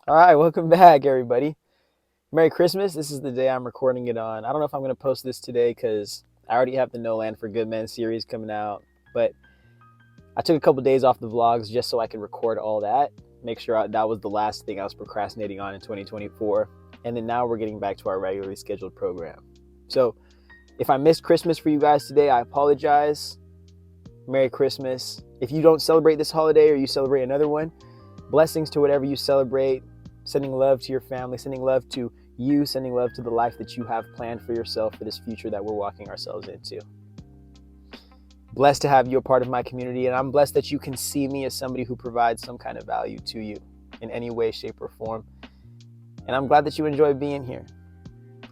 All right, welcome back, everybody. Merry Christmas. This is the day I'm recording it on. I don't know if I'm going to post this today because I already have the No Land for Good Men series coming out. But I took a couple days off the vlogs just so I could record all that. Make sure that was the last thing I was procrastinating on in 2024. And then now we're getting back to our regularly scheduled program. So if I missed Christmas for you guys today, I apologize. Merry Christmas. If you don't celebrate this holiday or you celebrate another one, blessings to whatever you celebrate. Sending love to your family, sending love to you, sending love to the life that you have planned for yourself for this future that we're walking ourselves into. Blessed to have you a part of my community, and I'm blessed that you can see me as somebody who provides some kind of value to you in any way, shape, or form. And I'm glad that you enjoy being here.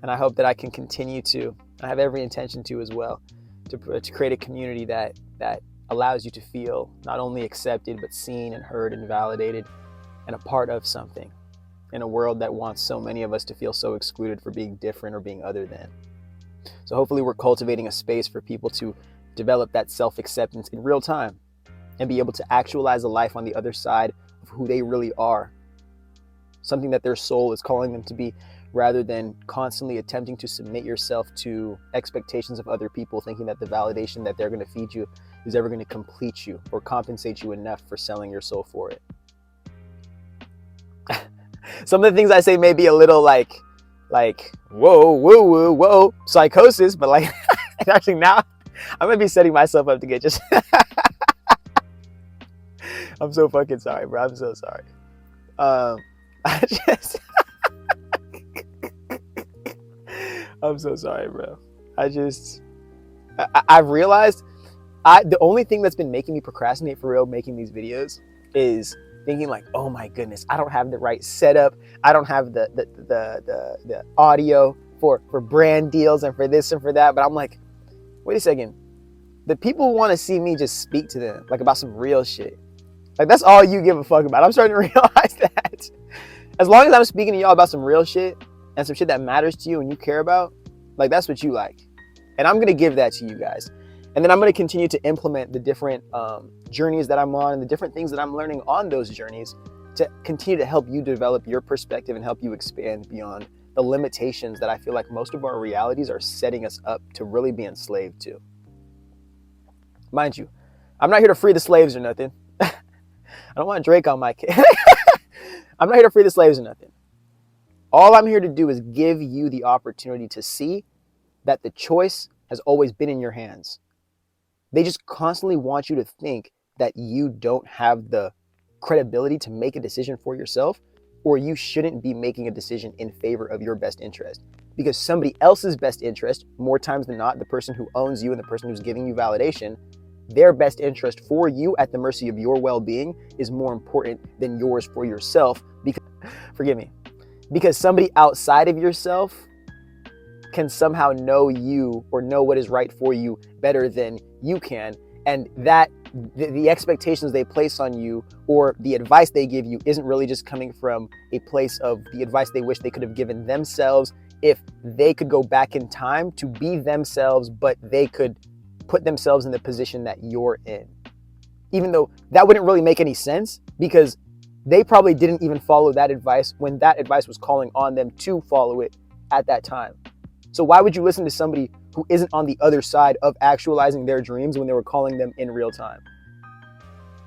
And I hope that I can continue to, I have every intention to as well, to create a community that allows you to feel not only accepted, but seen and heard and validated and a part of something in a world that wants so many of us to feel so excluded for being different or being other than. So hopefully we're cultivating a space for people to develop that self-acceptance in real time and be able to actualize a life on the other side of who they really are. Something that their soul is calling them to be, rather than constantly attempting to submit yourself to expectations of other people, thinking that the validation that they're going to feed you is ever going to complete you or compensate you enough for selling your soul for it. Some of the things I say may be a little like, whoa, woo, woo, whoa, psychosis, but like, actually now I'm gonna be setting myself up to get just, I'm so fucking sorry, bro. I'm so sorry. I'm so sorry, bro. I've realized the only thing that's been making me procrastinate for real making these videos is thinking like, oh my goodness, I don't have the right setup. I don't have the audio for brand deals and for this and for that. But I'm like, wait a second. The people want to see me just speak to them like about some real shit. Like that's all you give a fuck about. I'm starting to realize that. As long as I'm speaking to y'all about some real shit and some shit that matters to you and you care about, like that's what you like. And I'm going to give that to you guys. And then I'm going to continue to implement the different journeys that I'm on and the different things that I'm learning on those journeys to continue to help you develop your perspective and help you expand beyond the limitations that I feel like most of our realities are setting us up to really be enslaved to. Mind you, I'm not here to free the slaves or nothing. I don't want Drake on my kid. I'm not here to free the slaves or nothing. All I'm here to do is give you the opportunity to see that the choice has always been in your hands. They just constantly want you to think that you don't have the credibility to make a decision for yourself, or you shouldn't be making a decision in favor of your best interest. Because somebody else's best interest, more times than not, the person who owns you and the person who's giving you validation, their best interest for you at the mercy of your well-being is more important than yours for yourself. Because, forgive me, because somebody outside of yourself can somehow know you or know what is right for you better than you can. And that the expectations they place on you or the advice they give you isn't really just coming from a place of the advice they wish they could have given themselves if they could go back in time to be themselves, but they could put themselves in the position that you're in. Even though that wouldn't really make any sense because they probably didn't even follow that advice when that advice was calling on them to follow it at that time. So why would you listen to somebody who isn't on the other side of actualizing their dreams when they were calling them in real time?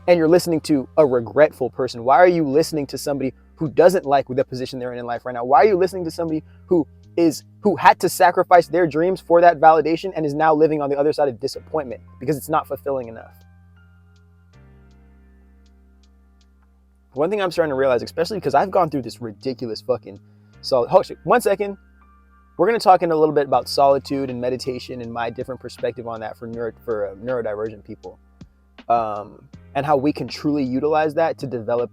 And you're listening to a regretful person. Why are you listening to somebody who doesn't like the position they're in life right now? Why are you listening to somebody who had to sacrifice their dreams for that validation and is now living on the other side of disappointment because it's not fulfilling enough? One thing I'm starting to realize, especially because I've gone through this ridiculous fucking one second. We're going to talk in a little bit about solitude and meditation and my different perspective on that for neurodivergent people, and how we can truly utilize that to develop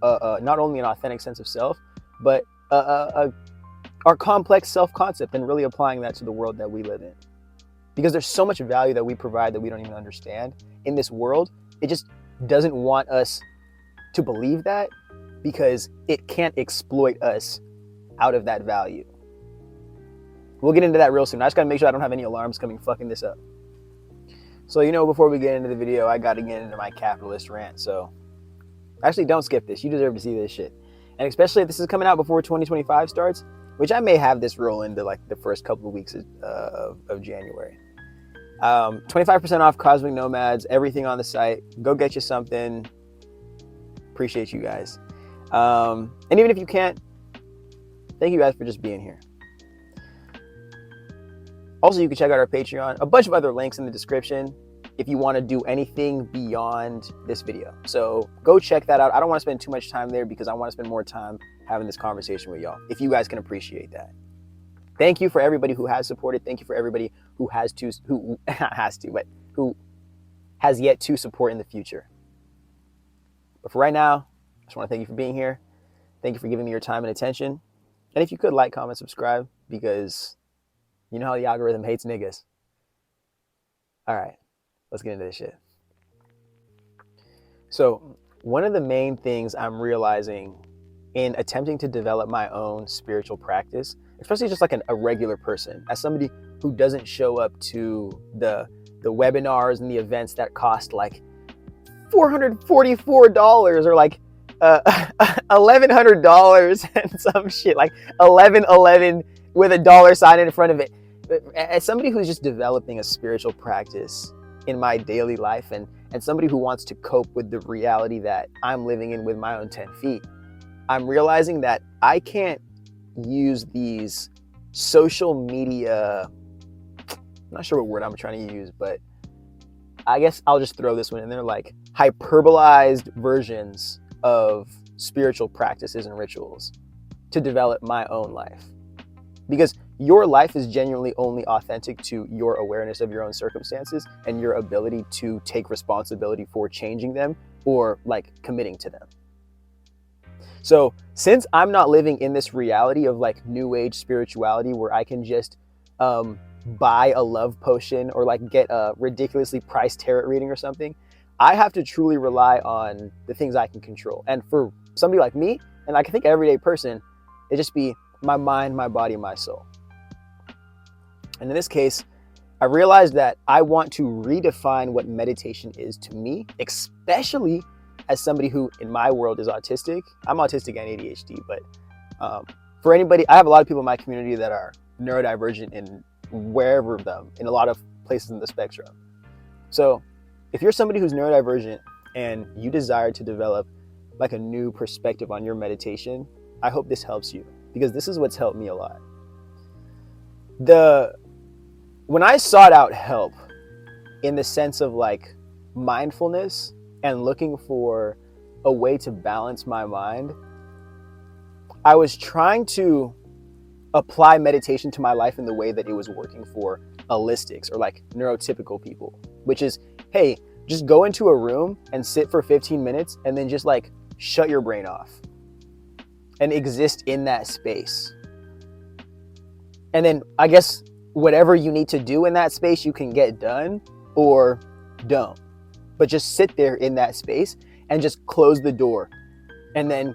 not only an authentic sense of self, but our complex self-concept and really applying that to the world that we live in. Because there's so much value that we provide that we don't even understand in this world. It just doesn't want us to believe that because it can't exploit us out of that value. We'll get into that real soon. I just gotta make sure I don't have any alarms coming fucking this up. So, before we get into the video, I gotta get into my capitalist rant. So, actually, don't skip this. You deserve to see this shit. And especially if this is coming out before 2025 starts, which I may have this roll into like the first couple of weeks of January. 25% off Cosmic Nomads, everything on the site. Go get you something. Appreciate you guys. And even if you can't, thank you guys for just being here. Also, you can check out our Patreon, a bunch of other links in the description if you want to do anything beyond this video. So go check that out. I don't want to spend too much time there because I want to spend more time having this conversation with y'all, if you guys can appreciate that. Thank you for everybody who has supported. Thank you for everybody who who has yet to support in the future. But for right now, I just want to thank you for being here. Thank you for giving me your time and attention. And if you could like, comment, subscribe, because you know how the algorithm hates niggas. All right, let's get into this shit. So one of the main things I'm realizing in attempting to develop my own spiritual practice, especially just like a regular person, as somebody who doesn't show up to the webinars and the events that cost like $444 or like $1,100 and some shit, like 1111 with a dollar sign in front of it. As somebody who's just developing a spiritual practice in my daily life, and somebody who wants to cope with the reality that I'm living in with my own 10 feet, I'm realizing that I can't use these social media, I'm not sure what word I'm trying to use, but I guess I'll just throw this one in there, like hyperbolized versions of spiritual practices and rituals to develop my own life. Because your life is genuinely only authentic to your awareness of your own circumstances and your ability to take responsibility for changing them or like committing to them. So since I'm not living in this reality of like new age spirituality where I can just buy a love potion or like get a ridiculously priced tarot reading or something, I have to truly rely on the things I can control. And for somebody like me, and I can think everyday person, it just be my mind, my body, my soul. And in this case, I realized that I want to redefine what meditation is to me, especially as somebody who in my world is autistic. I'm autistic and ADHD, but for anybody, I have a lot of people in my community that are neurodivergent in wherever them, in a lot of places in the spectrum. So if you're somebody who's neurodivergent and you desire to develop like a new perspective on your meditation, I hope this helps you, because this is what's helped me a lot. When I sought out help in the sense of like mindfulness and looking for a way to balance my mind, I was trying to apply meditation to my life in the way that it was working for allistics or like neurotypical people, which is, hey, just go into a room and sit for 15 minutes and then just like shut your brain off and exist in that space. And then I guess whatever you need to do in that space, you can get done or don't. But just sit there in that space and just close the door and then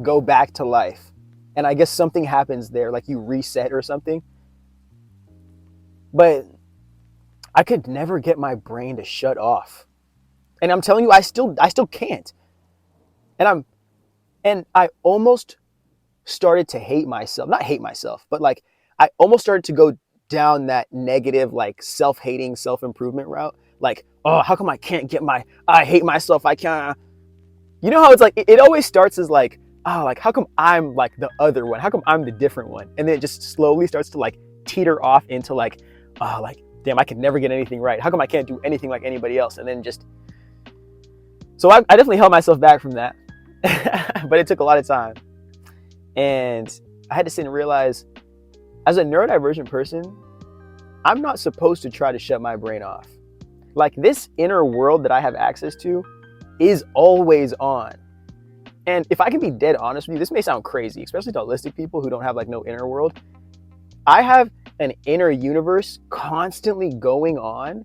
go back to life. And I guess something happens there, like you reset or something. But I could never get my brain to shut off. And I'm telling you, I still can't. And I almost started to hate myself. Not hate myself, but like I almost started to go down that negative, like self-hating, self-improvement route. Like, oh, how come I can't get I hate myself, I can't. You know how it's like, it always starts as like, oh, like how come I'm like the other one? How come I'm the different one? And then it just slowly starts to like teeter off into like, oh, like, damn, I can never get anything right. How come I can't do anything like anybody else? And then just, so I definitely held myself back from that, but it took a lot of time. And I had to sit and realize, as a neurodivergent person, I'm not supposed to try to shut my brain off. Like this inner world that I have access to is always on. And if I can be dead honest with you, this may sound crazy, especially to holistic people who don't have like no inner world. I have an inner universe constantly going on.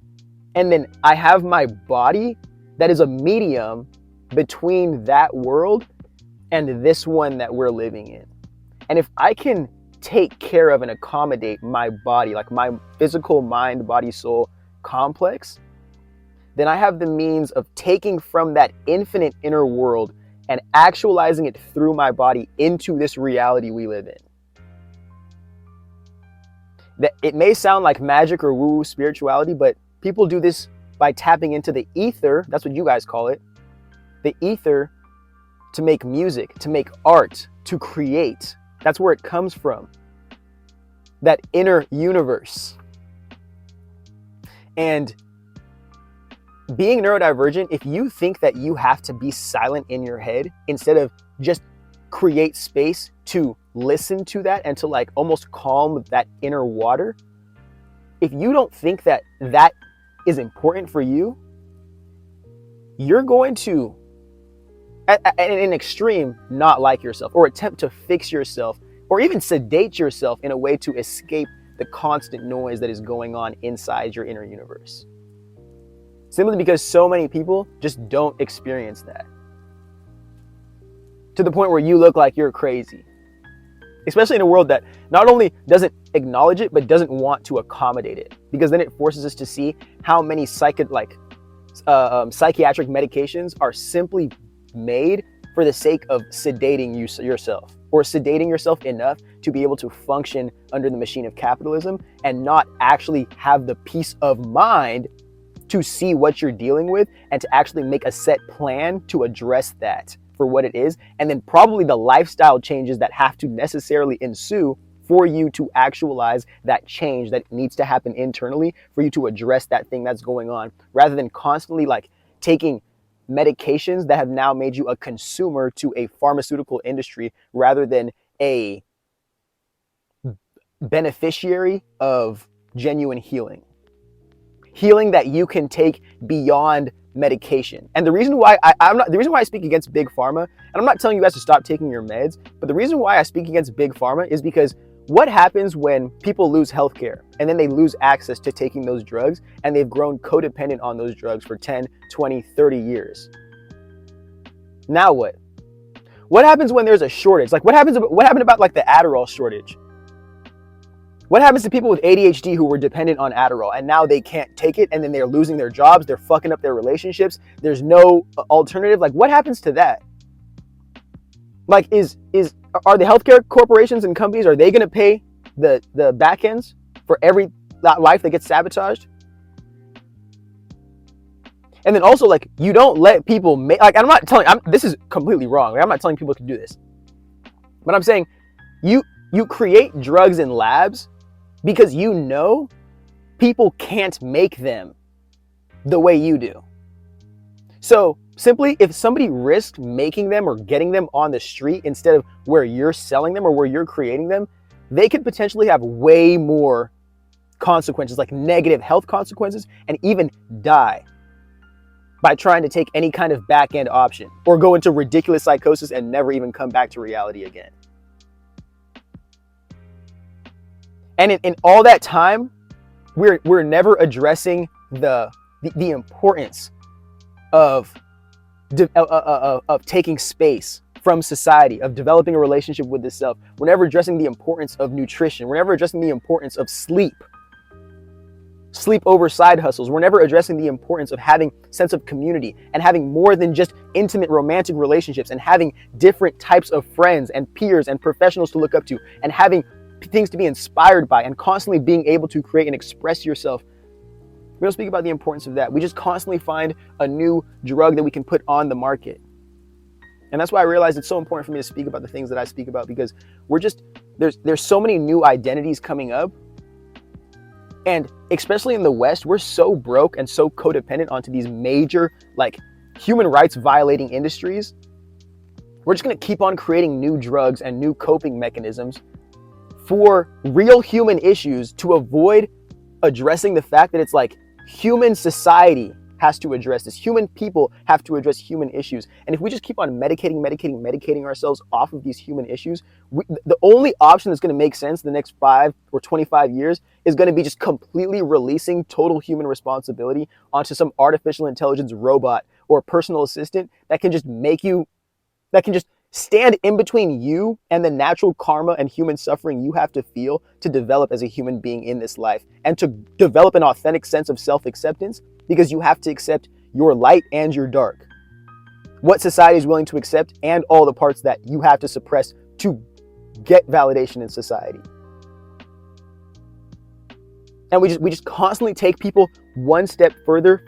And then I have my body that is a medium between that world and this one that we're living in. And if I can take care of and accommodate my body, like my physical mind, body, soul complex, then I have the means of taking from that infinite inner world and actualizing it through my body into this reality we live in. That it may sound like magic or woo-woo spirituality, but people do this by tapping into the ether. That's what you guys call it. The ether, to make music, to make art, to create. That's where it comes from. That inner universe. And being neurodivergent, if you think that you have to be silent in your head instead of just create space to listen to that and to like almost calm that inner water, if you don't think that that is important for you, you're going to, at an extreme, not like yourself or attempt to fix yourself or even sedate yourself in a way to escape the constant noise that is going on inside your inner universe. Simply because so many people just don't experience that. To the point where you look like you're crazy. Especially in a world that not only doesn't acknowledge it, but doesn't want to accommodate it. Because then it forces us to see how many psychiatric medications are simply made for the sake of sedating yourself. Or sedating yourself enough to be able to function under the machine of capitalism and not actually have the peace of mind to see what you're dealing with and to actually make a set plan to address that for what it is, and then probably the lifestyle changes that have to necessarily ensue for you to actualize that change that needs to happen internally for you to address that thing that's going on, rather than constantly like taking medications that have now made you a consumer to a pharmaceutical industry rather than a beneficiary of genuine healing. Healing that you can take beyond medication. And the reason why I speak against big pharma, and I'm not telling you guys to stop taking your meds, but the reason why I speak against big pharma is because what happens when people lose healthcare and then they lose access to taking those drugs and they've grown codependent on those drugs for 10, 20, 30 years? Now what? What happens when there's a shortage? Like what happened about like the Adderall shortage? What happens to people with ADHD who were dependent on Adderall and now they can't take it and then they're losing their jobs, they're fucking up their relationships, there's no alternative? Like what happens to that? Like are the healthcare corporations and companies, are they going to pay the back ends for every life that gets sabotaged? And then also like you don't let people make, like this is completely wrong. Like, I'm not telling people to do this. But I'm saying you create drugs in labs because you know people can't make them the way you do. So simply, if somebody risked making them or getting them on the street instead of where you're selling them or where you're creating them, they could potentially have way more consequences, like negative health consequences, and even die by trying to take any kind of back-end option or go into ridiculous psychosis and never even come back to reality again. And in all that time, we're never addressing the importance of taking space from society, of developing a relationship with the self. We're never addressing the importance of nutrition. We're never addressing the importance of sleep over side hustles. We're never addressing the importance of having sense of community and having more than just intimate romantic relationships and having different types of friends and peers and professionals to look up to and having things to be inspired by and constantly being able to create and express yourself. We don't speak about the importance of that. We just constantly find a new drug that we can put on the market. And that's why I realized it's so important for me to speak about the things that I speak about, because there's so many new identities coming up. And especially in the West, we're so broke and so codependent onto these major like human rights violating industries. We're just going to keep on creating new drugs and new coping mechanisms for real human issues to avoid addressing the fact that it's like human society has to address this. Human people have to address human issues. And if we just keep on medicating ourselves off of these human issues, the only option that's going to make sense in the next 5 or 25 years is going to be just completely releasing total human responsibility onto some artificial intelligence robot or personal assistant that can just stand in between you and the natural karma and human suffering you have to feel to develop as a human being in this life, and to develop an authentic sense of self-acceptance, because you have to accept your light and your dark. what society is willing to accept and all the parts that you have to suppress to get validation in society. And we just constantly take people one step further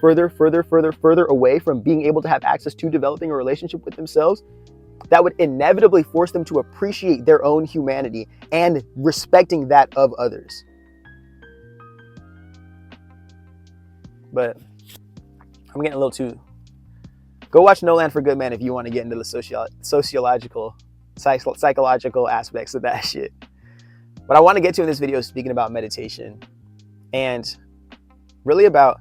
away from being able to have access to developing a relationship with themselves that would inevitably force them to appreciate their own humanity and respecting that of others. But I'm getting a little too... Go watch No Land for Good Men if you want to get into the psychological aspects of that shit. What I want to get to in this video is speaking about meditation. And really about,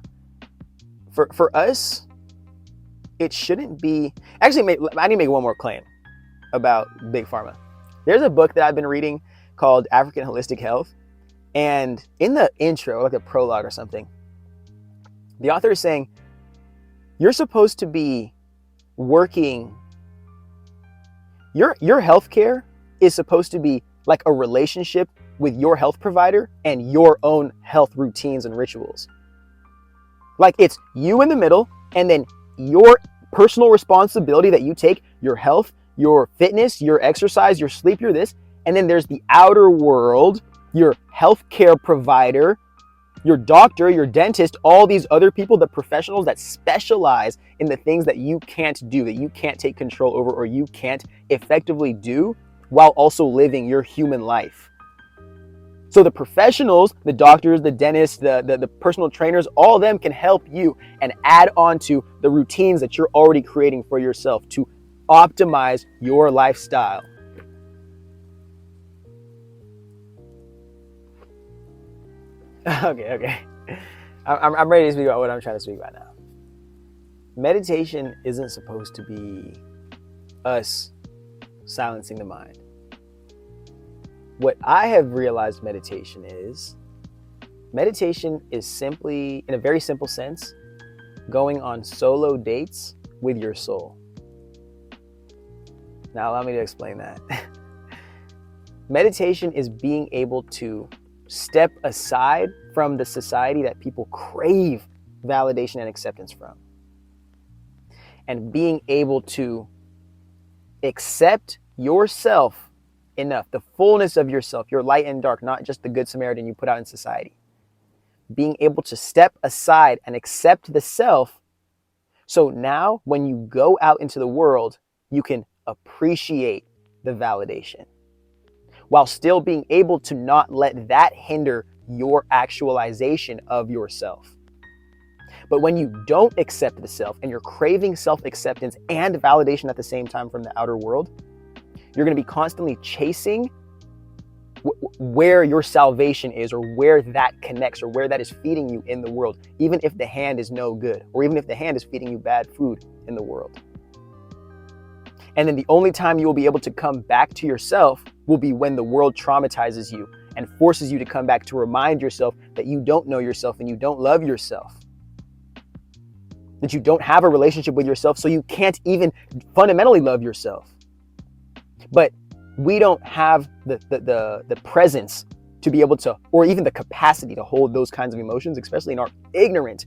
for us, it shouldn't be... Actually, I need to make one more claim about Big Pharma. There's a book that I've been reading called African Holistic Health. And in the intro, like a prologue or something, the author is saying, you're supposed to be working... Your healthcare is supposed to be like a relationship with your health provider and your own health routines and rituals. Like it's you in the middle, and then your personal responsibility that you take, your health, your fitness, your exercise, your sleep, your this, and then there's the outer world, your healthcare provider, your doctor, your dentist, all these other people, the professionals that specialize in the things that you can't do, that you can't take control over, or you can't effectively do while also living your human life. So the professionals, the doctors, the dentists, the personal trainers, all of them can help you and add on to the routines that you're already creating for yourself to optimize your lifestyle. Okay. I'm ready to speak about what I'm trying to speak about now. Meditation isn't supposed to be us silencing the mind. What I have realized meditation is simply, in a very simple sense, going on solo dates with your soul. Now, allow me to explain that. Meditation is being able to step aside from the society that people crave validation and acceptance from, and being able to accept yourself enough, the fullness of yourself, your light and dark, not just the good Samaritan you put out in society. Being able to step aside and accept the self, so now when you go out into the world, you can appreciate the validation while still being able to not let that hinder your actualization of yourself. But when you don't accept the self and you're craving self-acceptance and validation at the same time from the outer world, you're going to be constantly chasing where your salvation is, or where that connects, or where that is feeding you in the world, even if the hand is no good, or even if the hand is feeding you bad food in the world. And then the only time you will be able to come back to yourself will be when the world traumatizes you and forces you to come back to remind yourself that you don't know yourself and you don't love yourself. That you don't have a relationship with yourself, so you can't even fundamentally love yourself. But we don't have the presence to be able to, or even the capacity to hold those kinds of emotions, especially in our ignorant,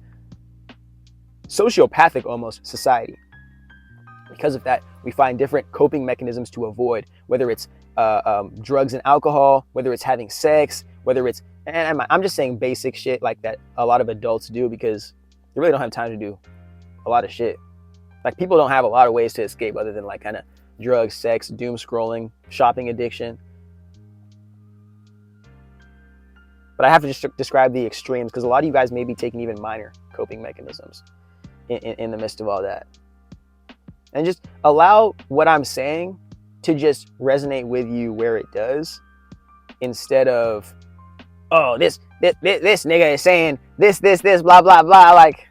sociopathic almost society. Because of that, we find different coping mechanisms to avoid, whether it's drugs and alcohol, whether it's having sex, whether it's, and I'm just saying basic shit like that a lot of adults do because they really don't have time to do a lot of shit. Like people don't have a lot of ways to escape other than like kind of drugs, sex, doom scrolling, shopping addiction. But I have to just describe the extremes because a lot of you guys may be taking even minor coping mechanisms in the midst of all that. And just allow what I'm saying to just resonate with you where it does, instead of, oh, this nigga is saying this, blah, blah, blah. Like,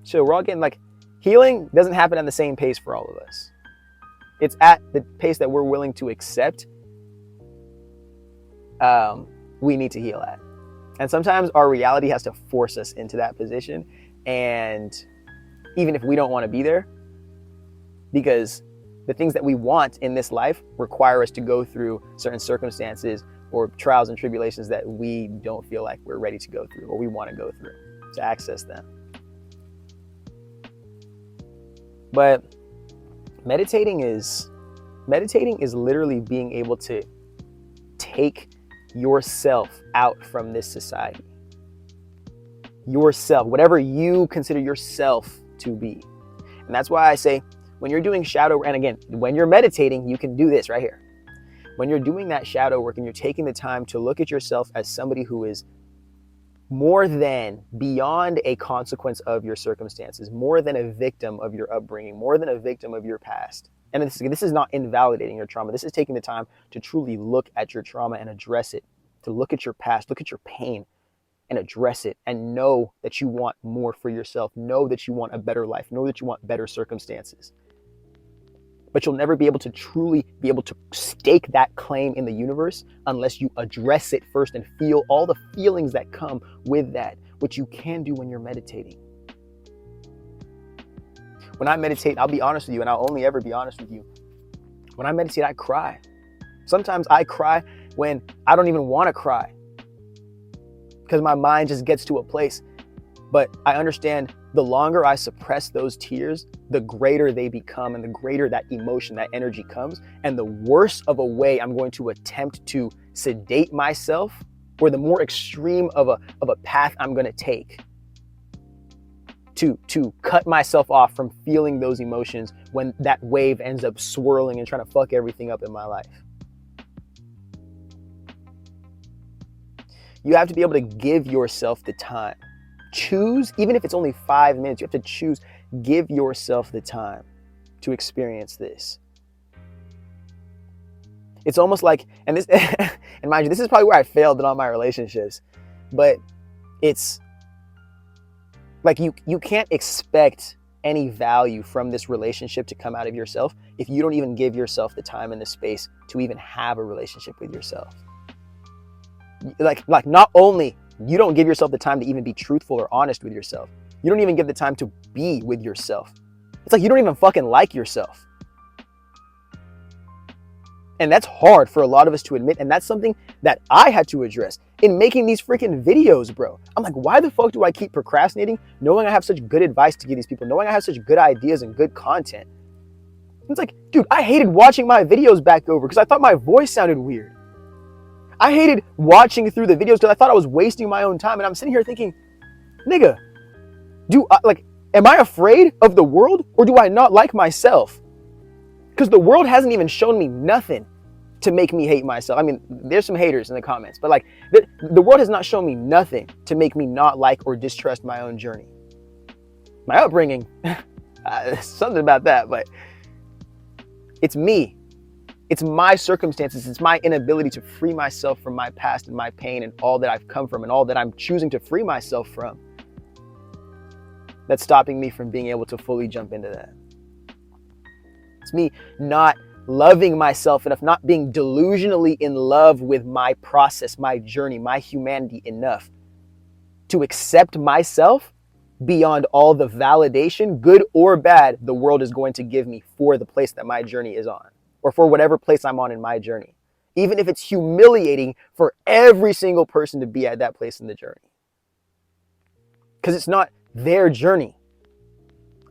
so we're all getting like, healing doesn't happen at the same pace for all of us. It's at the pace that we're willing to accept we need to heal at. And sometimes our reality has to force us into that position. And even if we don't want to be there, because the things that we want in this life require us to go through certain circumstances or trials and tribulations that we don't feel like we're ready to go through or we want to go through to access them. But meditating is literally being able to take yourself out from this society. Yourself, whatever you consider yourself to be. And that's why I say, when you're doing shadow, and again, when you're meditating, you can do this right here. When you're doing that shadow work and you're taking the time to look at yourself as somebody who is more than, beyond a consequence of your circumstances, more than a victim of your upbringing, more than a victim of your past. And this is not invalidating your trauma. This is taking the time to truly look at your trauma and address it, to look at your past, look at your pain and address it, and know that you want more for yourself. Know that you want a better life. Know that you want better circumstances. But you'll never be able to truly be able to stake that claim in the universe unless you address it first and feel all the feelings that come with that, which you can do when you're meditating. When I meditate, I'll be honest with you, and I'll only ever be honest with you. When I meditate, I cry. Sometimes I cry when I don't even want to cry because my mind just gets to a place. But I understand the longer I suppress those tears, the greater they become and the greater that emotion, that energy comes. And the worse of a way I'm going to attempt to sedate myself, or the more extreme of a path I'm going to take to cut myself off from feeling those emotions when that wave ends up swirling and trying to fuck everything up in my life. You have to be able to give yourself the time. Choose, even if it's only 5 minutes, you have to choose, give yourself the time to experience this. It's almost like, and this, and mind you, this is probably where I failed in all my relationships, but it's like you can't expect any value from this relationship to come out of yourself if you don't even give yourself the time and the space to even have a relationship with yourself. Like not only you don't give yourself the time to even be truthful or honest with yourself, you don't even give the time to be with yourself. It's like you don't even fucking like yourself. And that's hard for a lot of us to admit. And that's something that I had to address in making these freaking videos, bro. I'm like, why the fuck do I keep procrastinating knowing I have such good advice to give these people, knowing I have such good ideas and good content? It's like, dude, I hated watching my videos back over because I thought my voice sounded weird. I hated watching through the videos because I thought I was wasting my own time. And I'm sitting here thinking, nigga, am I afraid of the world, or do I not like myself? Because the world hasn't even shown me nothing to make me hate myself. I mean, there's some haters in the comments, but like the world has not shown me nothing to make me not like or distrust my own journey. My upbringing, something about that, but it's me. It's my circumstances. It's my inability to free myself from my past and my pain and all that I've come from and all that I'm choosing to free myself from that's stopping me from being able to fully jump into that. It's me not loving myself enough, not being delusionally in love with my process, my journey, my humanity enough to accept myself beyond all the validation, good or bad, the world is going to give me for the place that my journey is on, or for whatever place I'm on in my journey. Even if it's humiliating for every single person to be at that place in the journey. Because it's not their journey.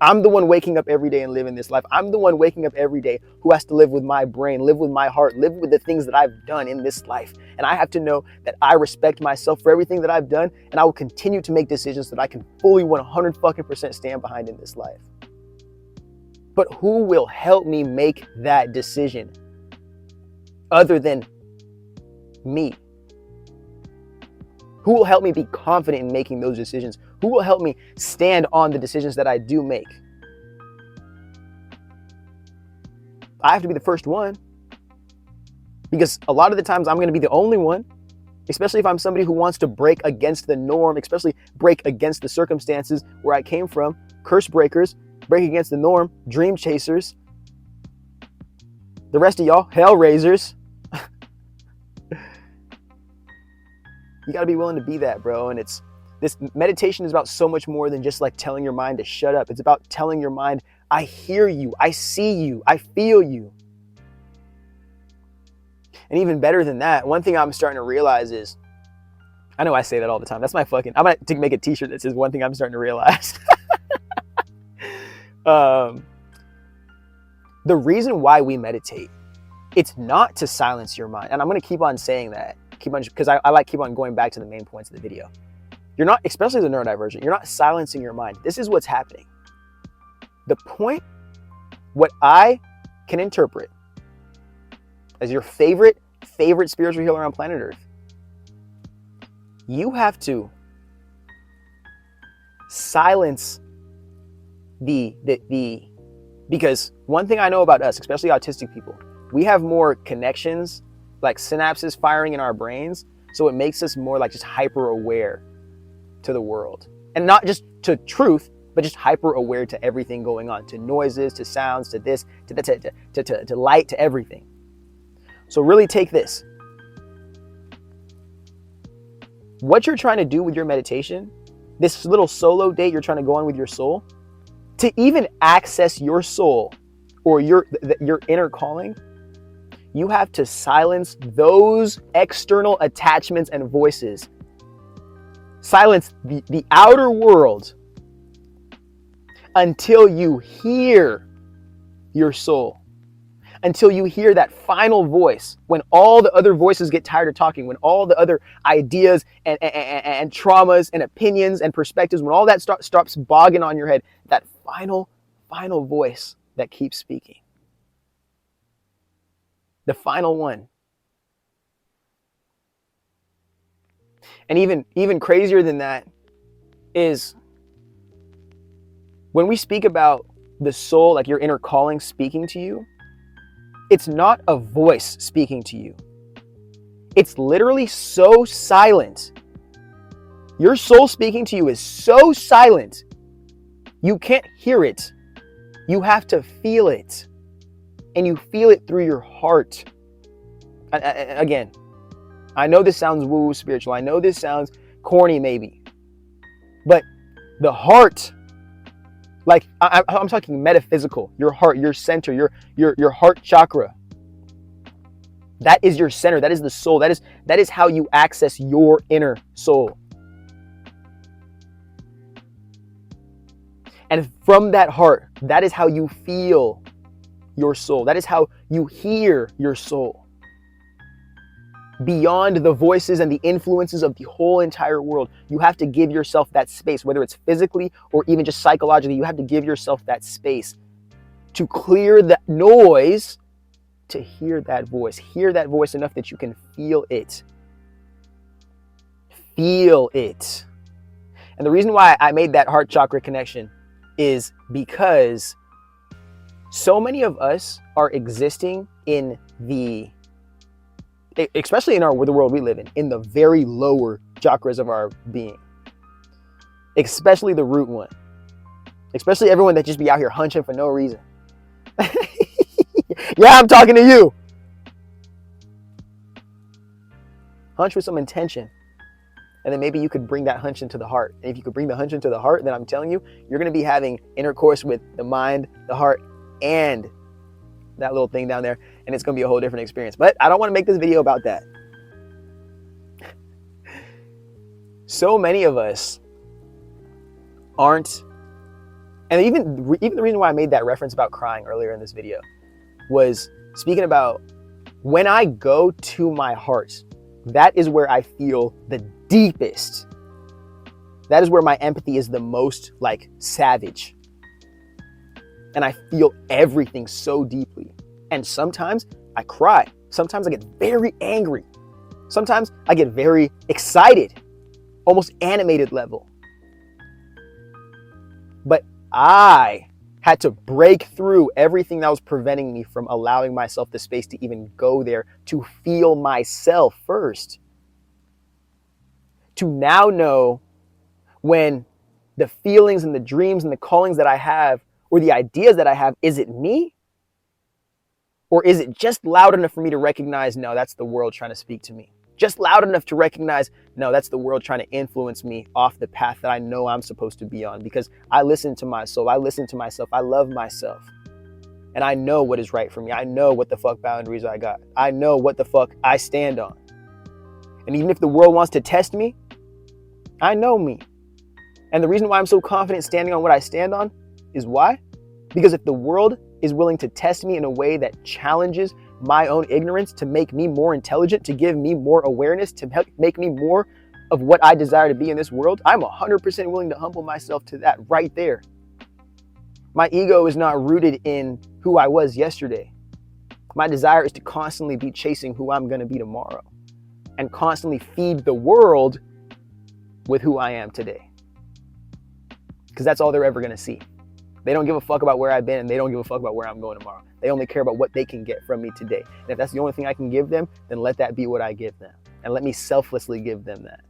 I'm the one waking up every day and living this life. I'm the one waking up every day who has to live with my brain, live with my heart, live with the things that I've done in this life. And I have to know that I respect myself for everything that I've done, and I will continue to make decisions that I can fully 100% stand behind in this life. But who will help me make that decision other than me? Who will help me be confident in making those decisions? Who will help me stand on the decisions that I do make? I have to be the first one, because a lot of the times I'm going to be the only one, especially if I'm somebody who wants to break against the norm, especially break against the circumstances where I came from. Curse breakers, break against the norm, dream chasers. The rest of y'all, hell raisers. You got to be willing to be that, bro. And this meditation is about so much more than just like telling your mind to shut up. It's about telling your mind, I hear you, I see you, I feel you. And even better than that, one thing I'm starting to realize is, I know I say that all the time. That's my fucking, I'm going to make a t-shirt that says one thing I'm starting to realize. The reason why we meditate, it's not to silence your mind. And I'm going to keep on saying that, because I like keep on going back to the main points of the video. You're not, especially the neurodivergent, you're not silencing your mind. This is what's happening. The point, what I can interpret as your favorite spiritual healer on planet Earth, you have to silence because one thing I know about us, especially autistic people, we have more connections, like synapses firing in our brains. So it makes us more like just hyper aware to the world, and not just to truth, but just hyper aware to everything going on, to noises, to sounds, to this, to that, to light, to everything. So really take this. What you're trying to do with your meditation, this little solo date you're trying to go on with your soul, to even access your soul or your inner calling, you have to silence those external attachments and voices. Silence the outer world until you hear your soul, until you hear that final voice, when all the other voices get tired of talking, when all the other ideas and traumas and opinions and perspectives, when all that stops bogging on your head, that final voice that keeps speaking. The final one. And even crazier than that is when we speak about the soul, like your inner calling speaking to you, it's not a voice speaking to you. It's literally so silent. Your soul speaking to you is so silent. You can't hear it. You have to feel it. And you feel it through your heart. Again, I know this sounds woo-woo spiritual. I know this sounds corny maybe. But the heart, like I'm talking metaphysical, your heart, your center, your heart chakra. That is your center. That is the soul. That is how you access your inner soul. And from that heart, that is how you feel your soul. That is how you hear your soul. Beyond the voices and the influences of the whole entire world, you have to give yourself that space, whether it's physically or even just psychologically. You have to give yourself that space to clear that noise, to hear that voice enough that you can feel it. Feel it. And the reason why I made that heart chakra connection is because so many of us are existing in especially in the world we live in the very lower chakras of our being. Especially the root one. Especially everyone that just be out here hunching for no reason. Yeah, I'm talking to you. Hunch with some intention. And then maybe you could bring that hunch into the heart. And if you could bring the hunch into the heart, then I'm telling you, you're going to be having intercourse with the mind, the heart, and that little thing down there. And it's going to be a whole different experience. But I don't want to make this video about that. So many of us aren't, and even the reason why I made that reference about crying earlier in this video was speaking about when I go to my heart, that is where I feel the deepest. That is where my empathy is the most like savage. And I feel everything so deeply. And sometimes I cry. Sometimes I get very angry. Sometimes I get very excited, almost animated level. But I had to break through everything that was preventing me from allowing myself the space to even go there, to feel myself first. To now know when the feelings and the dreams and the callings that I have, or the ideas that I have, is it me? Or is it just loud enough for me to recognize, no, that's the world trying to speak to me? Just loud enough to recognize, no, that's the world trying to influence me off the path that I know I'm supposed to be on, because I listen to my soul, I listen to myself, I love myself. And I know what is right for me. I know what the fuck boundaries I got. I know what the fuck I stand on. And even if the world wants to test me, I know me. And the reason why I'm so confident standing on what I stand on is why? Because if the world is willing to test me in a way that challenges my own ignorance, to make me more intelligent, to give me more awareness, to help make me more of what I desire to be in this world, I'm 100% willing to humble myself to that right there. My ego is not rooted in who I was yesterday. My desire is to constantly be chasing who I'm going to be tomorrow and constantly feed the world with who I am today. Because that's all they're ever going to see. They don't give a fuck about where I've been, and they don't give a fuck about where I'm going tomorrow. They only care about what they can get from me today. And if that's the only thing I can give them, then let that be what I give them. And let me selflessly give them that.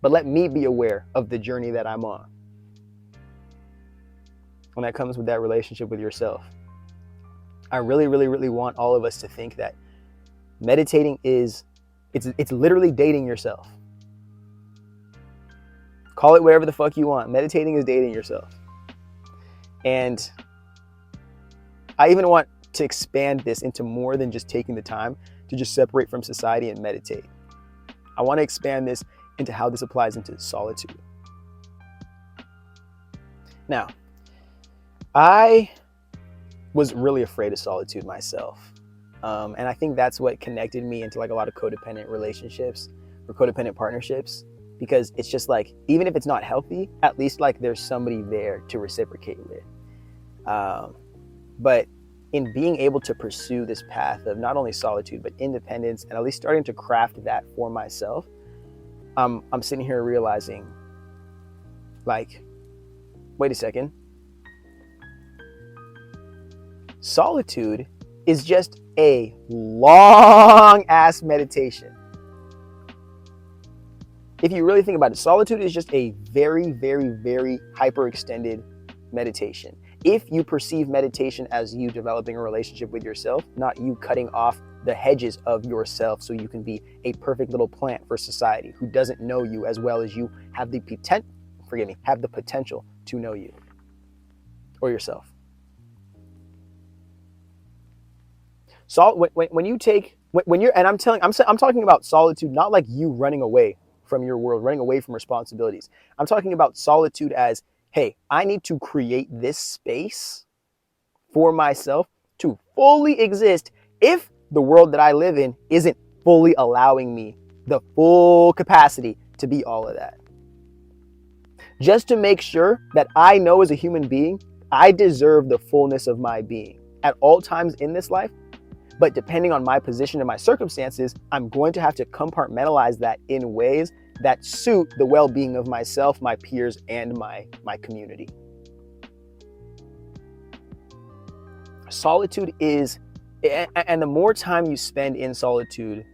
But let me be aware of the journey that I'm on. When that comes with that relationship with yourself. I really, really, really want all of us to think that meditating is, it's literally dating yourself. Call it whatever the fuck you want. Meditating is dating yourself. And I even want to expand this into more than just taking the time to just separate from society and meditate. I want to expand this into how this applies into solitude. Now, I was really afraid of solitude myself. And I think that's what connected me into like a lot of codependent relationships or codependent partnerships, because it's just like, even if it's not healthy, at least like there's somebody there to reciprocate with. But in being able to pursue this path of not only solitude, but independence, and at least starting to craft that for myself, I'm sitting here realizing, like, wait a second. Solitude is just a long ass meditation. If you really think about it, solitude is just a very, very, very hyperextended meditation. If you perceive meditation as you developing a relationship with yourself, not you cutting off the hedges of yourself so you can be a perfect little plant for society who doesn't know you as well as you have the potential to know you or yourself. So when you're, and I'm talking about solitude, not like you running away from your world, running away from responsibilities. I'm talking about solitude as, hey, I need to create this space for myself to fully exist if the world that I live in isn't fully allowing me the full capacity to be all of that. Just to make sure that I know as a human being, I deserve the fullness of my being at all times in this life. But depending on my position and my circumstances, I'm going to have to compartmentalize that in ways that suit the well-being of myself, my peers, and my community. Solitude is, and the more time you spend in solitude,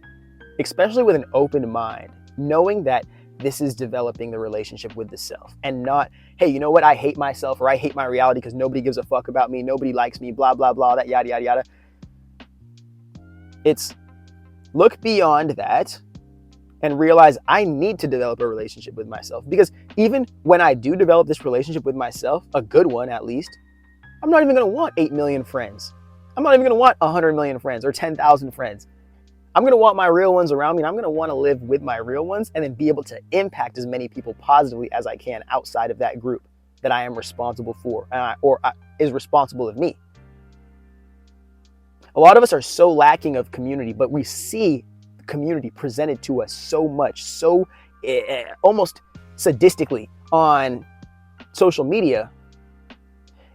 especially with an open mind, knowing that this is developing the relationship with the self, and not, hey, you know what, I hate myself, or I hate my reality because nobody gives a fuck about me, nobody likes me, blah, blah, blah, that yada, yada, yada. It's look beyond that and realize I need to develop a relationship with myself. Because even when I do develop this relationship with myself, a good one at least, I'm not even going to want 8 million friends. I'm not even going to want 100 million friends or 10,000 friends. I'm going to want my real ones around me, and I'm going to want to live with my real ones and then be able to impact as many people positively as I can outside of that group that I am responsible for or is responsible of me. A lot of us are so lacking of community, but we see community presented to us so much, so almost sadistically on social media.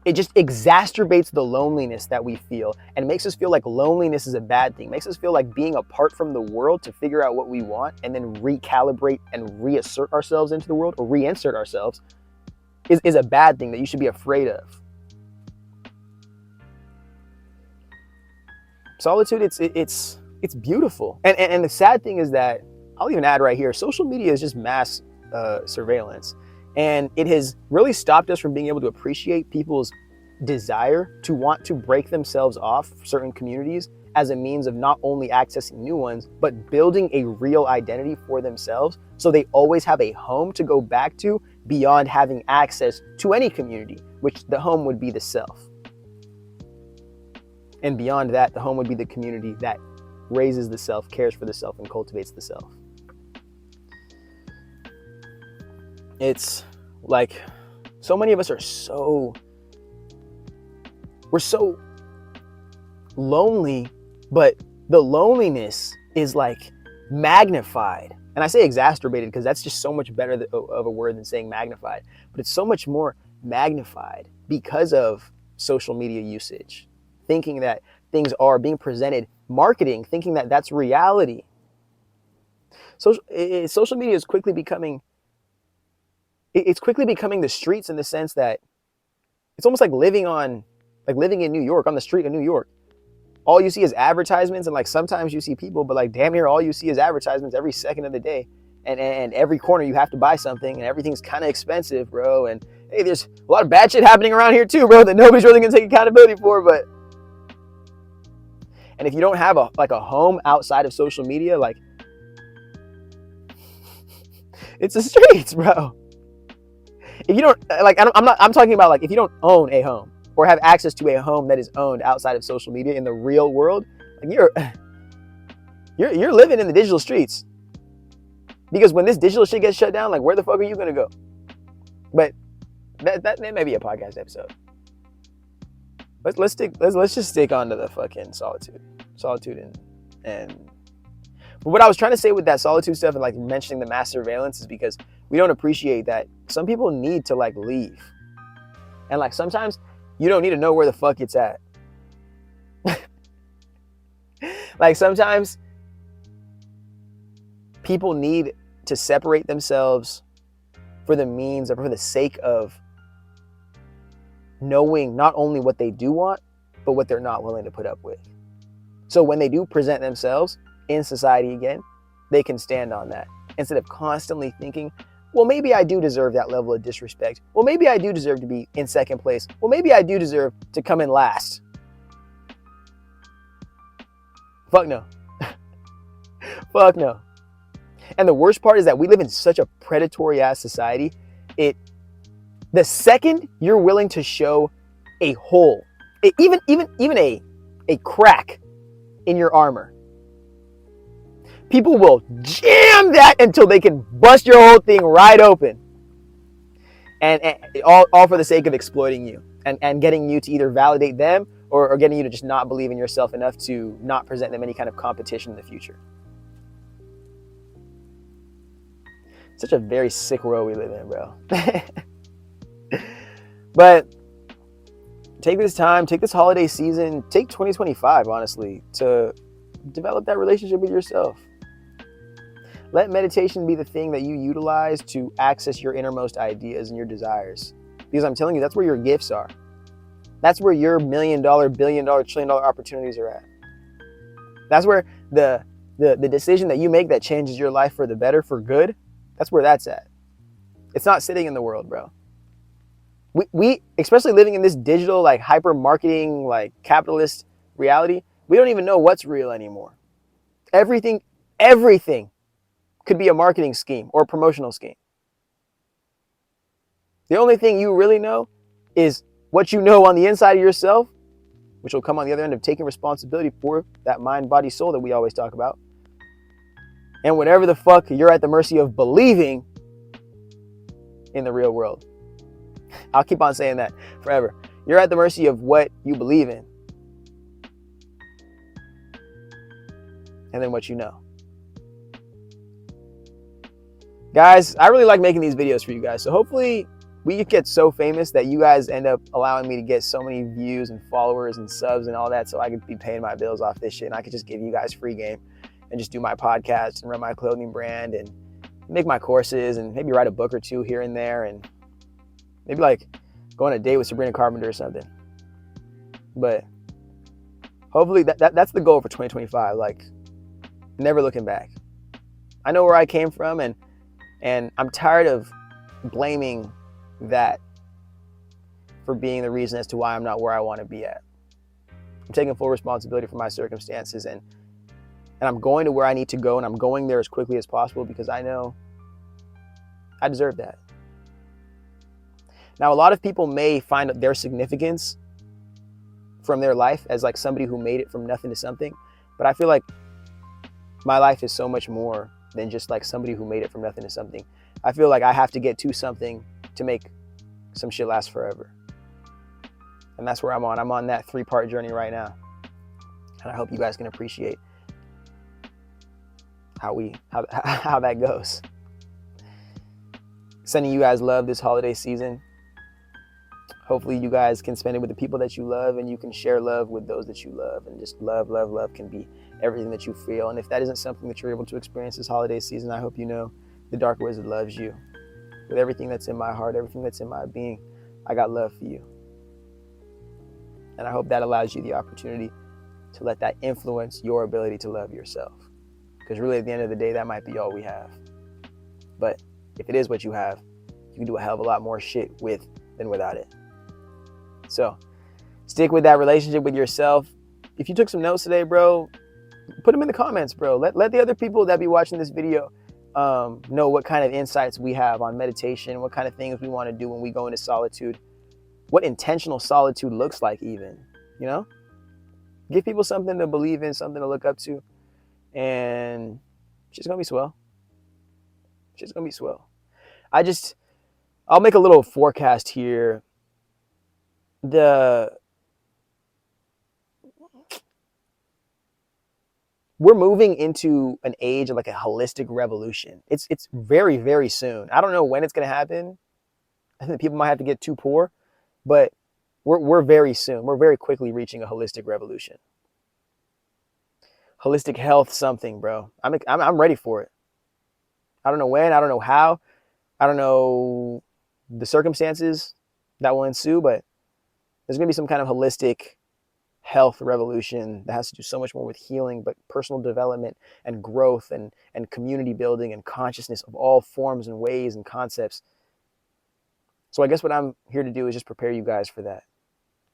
It just exacerbates the loneliness that we feel and makes us feel like loneliness is a bad thing. Makes us feel like being apart from the world to figure out what we want and then recalibrate and reassert ourselves into the world or reinsert ourselves is a bad thing that you should be afraid of. Solitude, it's beautiful. And the sad thing is that, I'll even add right here, social media is just mass surveillance. And it has really stopped us from being able to appreciate people's desire to want to break themselves off certain communities as a means of not only accessing new ones, but building a real identity for themselves. So they always have a home to go back to beyond having access to any community, which the home would be the self. And beyond that, the home would be the community that raises the self, cares for the self, and cultivates the self. It's like, so many of us are so We're so lonely, but the loneliness is like magnified. And I say exacerbated because that's just so much better of a word than saying magnified. But it's so much more magnified because of social media usage. Thinking that things are being presented, marketing, thinking that that's reality. Social media is quickly becoming, it's quickly becoming the streets in the sense that it's almost like living in New York, on the street of New York. All you see is advertisements, and like sometimes you see people, but like damn near all you see is advertisements every second of the day. And every corner you have to buy something, and everything's kind of expensive, bro. And hey, there's a lot of bad shit happening around here too, bro, that nobody's really gonna take accountability for. And if you don't have a home outside of social media, like it's the streets, bro. If you don't I'm talking about like if you don't own a home or have access to a home that is owned outside of social media in the real world, like you're living in the digital streets. Because when this digital shit gets shut down, like where the fuck are you gonna go? But that may be a podcast episode. Let's just stick on to the fucking solitude and. But what I was trying to say with that solitude stuff and like mentioning the mass surveillance is because we don't appreciate that some people need to like leave, and like sometimes you don't need to know where the fuck it's at. Like sometimes people need to separate themselves for the means or for the sake of knowing not only what they do want, but what they're not willing to put up with. So when they do present themselves in society again, they can stand on that instead of constantly thinking, well, maybe I do deserve that level of disrespect. Well, maybe I do deserve to be in second place. Well, maybe I do deserve to come in last. Fuck no. Fuck no. And the worst part is that we live in such a predatory ass society. The second you're willing to show a hole, even a crack in your armor, people will jam that until they can bust your whole thing right open. And all for the sake of exploiting you and getting you to either validate them or getting you to just not believe in yourself enough to not present them any kind of competition in the future. Such a very sick world we live in, bro. But take this time, take this holiday season, take 2025, honestly, to develop that relationship with yourself. Let meditation be the thing that you utilize to access your innermost ideas and your desires. Because I'm telling you, that's where your gifts are. That's where your $1 million, $1 billion, $1 trillion opportunities are at. That's where the decision that you make that changes your life for the better, for good, that's where that's at. It's not sitting in the world, bro. We especially living in this digital, like hyper marketing, like capitalist reality, we don't even know what's real anymore. Everything could be a marketing scheme or a promotional scheme. The only thing you really know is what you know on the inside of yourself, which will come on the other end of taking responsibility for that mind, body, soul that we always talk about. And whatever the fuck you're at the mercy of believing in the real world. I'll keep on saying that forever. You're at the mercy of what you believe in. And then what you know. Guys, I really like making these videos for you guys. So hopefully we get so famous that you guys end up allowing me to get so many views and followers and subs and all that, so I could be paying my bills off this shit and I could just give you guys free game and just do my podcast and run my clothing brand and make my courses and maybe write a book or two here and there and maybe like go on a date with Sabrina Carpenter or something. But hopefully that's the goal for 2025. Like, never looking back. I know where I came from, and I'm tired of blaming that for being the reason as to why I'm not where I want to be at. I'm taking full responsibility for my circumstances, and I'm going to where I need to go, and I'm going there as quickly as possible because I know I deserve that. Now, a lot of people may find their significance from their life as like somebody who made it from nothing to something, but I feel like my life is so much more than just like somebody who made it from nothing to something. I feel like I have to get to something to make some shit last forever. And that's where I'm on. I'm on that 3-part journey right now. And I hope you guys can appreciate how that goes. Sending you guys love this holiday season. Hopefully you guys can spend it with the people that you love, and you can share love with those that you love, and just love can be everything that you feel. And if that isn't something that you're able to experience this holiday season, I hope you know the Dark Wizard loves you. With everything that's in my heart, everything that's in my being, I got love for you. And I hope that allows you the opportunity to let that influence your ability to love yourself. Because really, at the end of the day, that might be all we have. But if it is what you have, you can do a hell of a lot more shit with than without it. So stick with that relationship with yourself. If you took some notes today, bro, put them in the comments, bro. Let the other people that be watching this video know what kind of insights we have on meditation, what kind of things we want to do when we go into solitude, what intentional solitude looks like even, you know? Give people something to believe in, something to look up to, and shit's gonna be swell. Shit's gonna be swell. I'll make a little forecast here. We're moving into an age of like a holistic revolution. It's very, very soon. I don't know when it's gonna happen. I think people might have to get too poor, but we're very soon. We're very quickly reaching a holistic revolution. Holistic health something, bro. I'm ready for it. I don't know when, I don't know how, I don't know the circumstances that will ensue, but there's gonna be some kind of holistic health revolution that has to do so much more with healing, but personal development and growth and community building and consciousness of all forms and ways and concepts. So I guess what I'm here to do is just prepare you guys for that,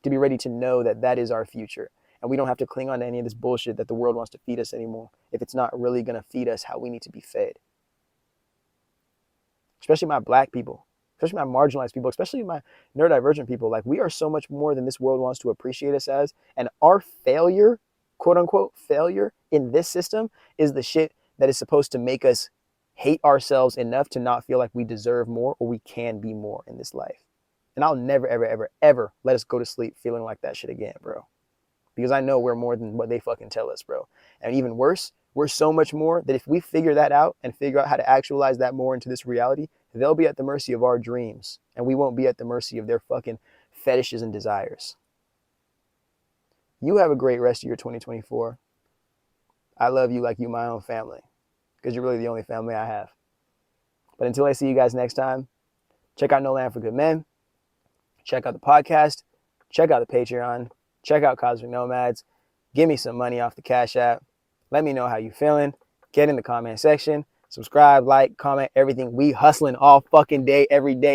to be ready to know that that is our future. And we don't have to cling on to any of this bullshit that the world wants to feed us anymore if it's not really going to feed us how we need to be fed. Especially my black people, especially my marginalized people, especially my neurodivergent people. Like, we are so much more than this world wants to appreciate us as. And our failure, quote unquote, failure in this system is the shit that is supposed to make us hate ourselves enough to not feel like we deserve more or we can be more in this life. And I'll never, ever, ever, ever let us go to sleep feeling like that shit again, bro. Because I know we're more than what they fucking tell us, bro. And even worse, we're so much more that if we figure that out and figure out how to actualize that more into this reality, they'll be at the mercy of our dreams. And we won't be at the mercy of their fucking fetishes and desires. You have a great rest of your 2024. I love you like you my own family. Because you're really the only family I have. But until I see you guys next time, check out No Land for Good Men. Check out the podcast. Check out the Patreon. Check out Cosmic Nomads. Give me some money off the Cash App. Let me know how you feeling. Get in the comment section. Subscribe, like, comment, everything. We hustling all fucking day, every day.